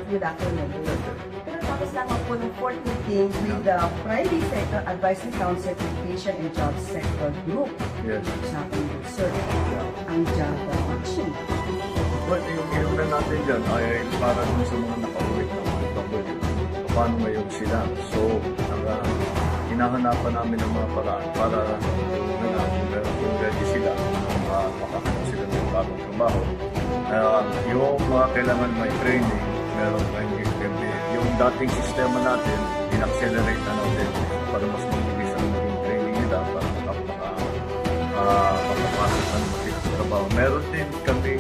good afternoon. Pero tapos lamang po ng fourth meeting with the Private Sector Advisory Council Education and Job Sector Group. Yes. Sa akin, sir, ang Java Action. Well, yung inulan natin dyan ay para dun sa mga nakauwi ng OFW. Paano ngayon sila? So, hinahanapan namin ng mga paraan para kung ready sila, makahanap sila ng bagong trabaho. Yung mga kailangan may training, meron yung dating sistema natin, in-accelerate na natin para mas mabilis ang maging training nila para makapasok na naman sa trabaho. Meron din kami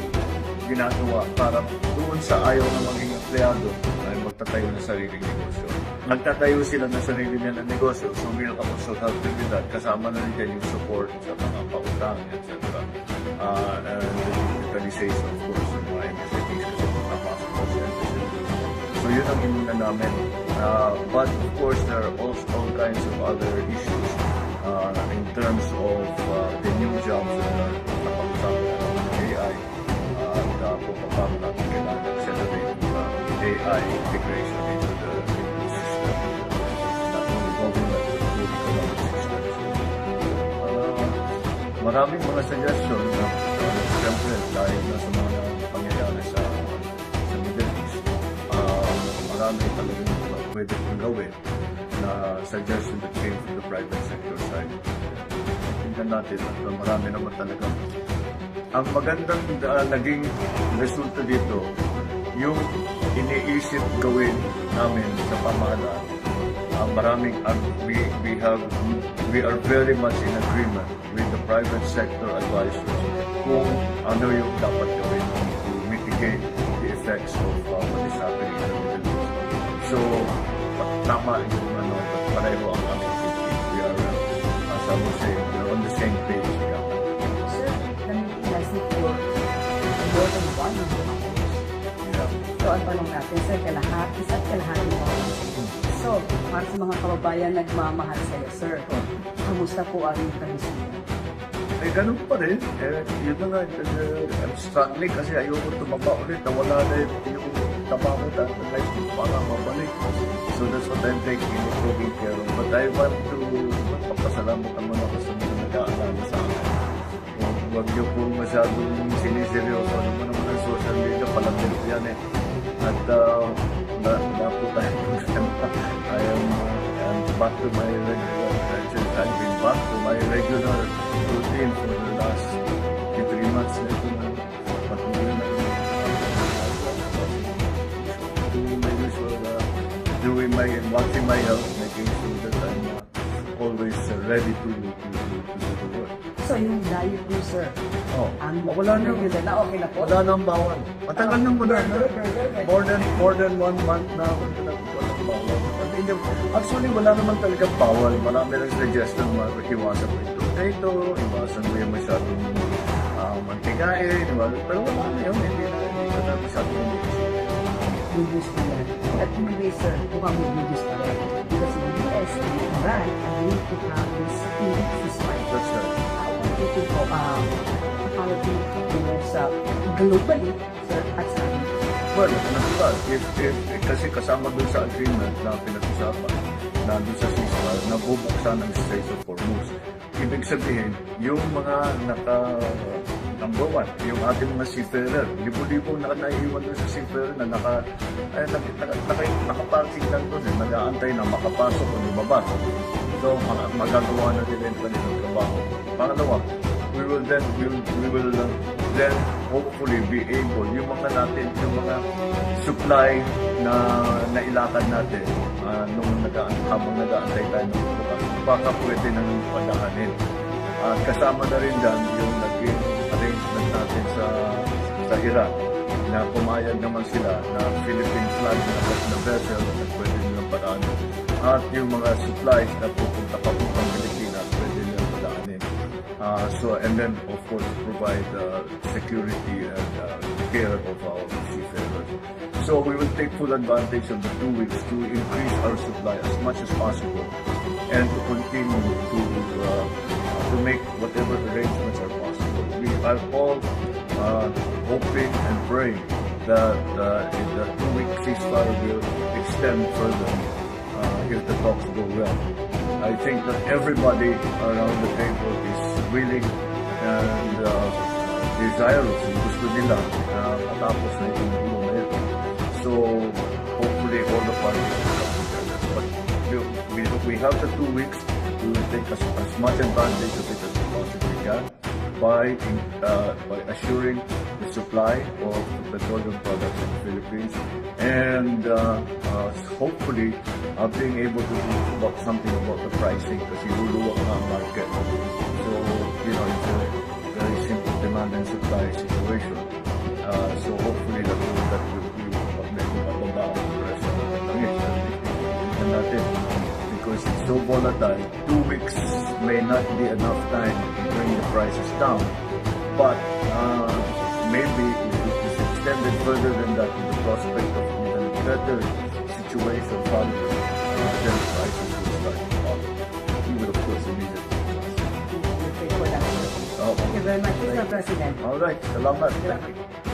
ginagawa para doon sa ayaw na maging empleyado ay magtatayo ng sariling negosyo. Nagtatayo sila ng sarili nila ng negosyo, so we'll also help them with that. Kasama na rin dyan yung support sa mga pautang, etc. And the digitalization, of course, ng mga MSMEs kasi napasok na sa MSMEs. So yun ang inuna namin. But of course, there are also all kinds of other issues in terms of the new jobs that napag-usapan ng AI. Kung paano natin kailangan accelerate AI integration into the system, not only government, but the economic system. Maraming mga suggestion na siyempre dahil na sa mga pangyayari sa Middle East, marami talagang pwede kong gawin na suggestion that came from the private sector side. Tingnan natin at marami naman talagang ang magandang naging resulta dito, yung iniisip gawin namin sa pamahalaan. We are very much in agreement with the private sector advisors kung ano yung dapat gawin to mitigate the effects of what is happening in the Middle East. So, tama yung pareho ang aming thinking. We are, as I would say, we are on the same page. Sir, namitin na si Pure more than one of the hours. Yeah. So, ang tanong natin, sir, isa't kalahati mo. So, para sa mga kababayan nagmamahal sa'yo, sir, kamusta po ang kalusugan? Eh, ganun pa rin. Yun na nga, I'm struggling kasi ayoko tumaba ulit. Nawala na yung taba ko dahil para mabalik. So that's what I'm taking care of. But I want to magpapasalamat naman ako sa mga nag-aalala sa akin. Huwag niyo po masyadong siniseryoso. Ano mo naman ang social media, palapit yan eh. At na po tayo I am back to my regular, I've been back to my regular routine for the last 3 months na ito na patuloy na doing my usual, watching my health, making sure that I'm always ready to do the work. So, yung diet mo, sir, Wala na. regular na, okay na po? Wala nang bawal. Matagal nang wala na. More than 1 month na ako walang bawal. Actually, wala naman talagang bawal. Marami lang suggestion na iwasan mo yung potato, iwasan mo yung masyadong mantigain, pero wala na yun. Hindi na masyadong Reduce pa yan. At anyway, sir, mukhang reduce pa yan. Because in the US, ban agreed to have this ceasefire. That's right. How do you think sa globally, sir, at sa amin? Well, natural. Kasi kasama dun sa agreement na pinag-usapan na dun sa ceasefire na bubuksan ang Strait of Hormuz. Ibig sabihin, yung mga number 1, yung ating mga seafarer, libo-libo na naiiwan dun sa seafarer na nakaparking lang dun, nag-aantay na makapasok o lumabas. So, magagawa na nila yung kanilang trabaho. Pangalawa, we will then hopefully be able, yung mga supply na nailakad natin habang nag-aantay tayo ng bukas, baka pwede na nang padahanin. At kasama na rin dyan yung naging arrangement natin sa Iraq na pumayag naman sila na Philippine flag na vessel na pwede nilang padaanin. At yung mga supplies na pupunta papuntang Pilipinas, pwede nilang padaanin. And then, of course, provide security and care of our seafarers. So we will take full advantage of the 2 weeks to increase our supply as much as possible and to continue to make whatever arrangements are possible. We are all hoping and praying that in the 2-week ceasefire ceasefire will extend further if the talks go well. I think that everybody around the table is willing and desirous and gusto nila matapos na yung gulo na ito. So, hopefully all the parties will come together. But we have the 2 weeks. We will take as much advantage of it as we possibly can by assuring the supply of petroleum products in the Philippines and hopefully being able to do something about the pricing kasi luluwag na ang market. So, it's a very simple demand and supply situation. So hopefully that will be mababa ang presyo ng langis. Tignan natin because it's so volatile. 2 weeks may not be enough time to bring the prices down, but maybe if it is extended further than that in the prospect of even better situation following, then the prices will start to fall. We will of course immediately. We pray for that. Oh, Thank you very much, Mr. President. all right, salamat. Salamat.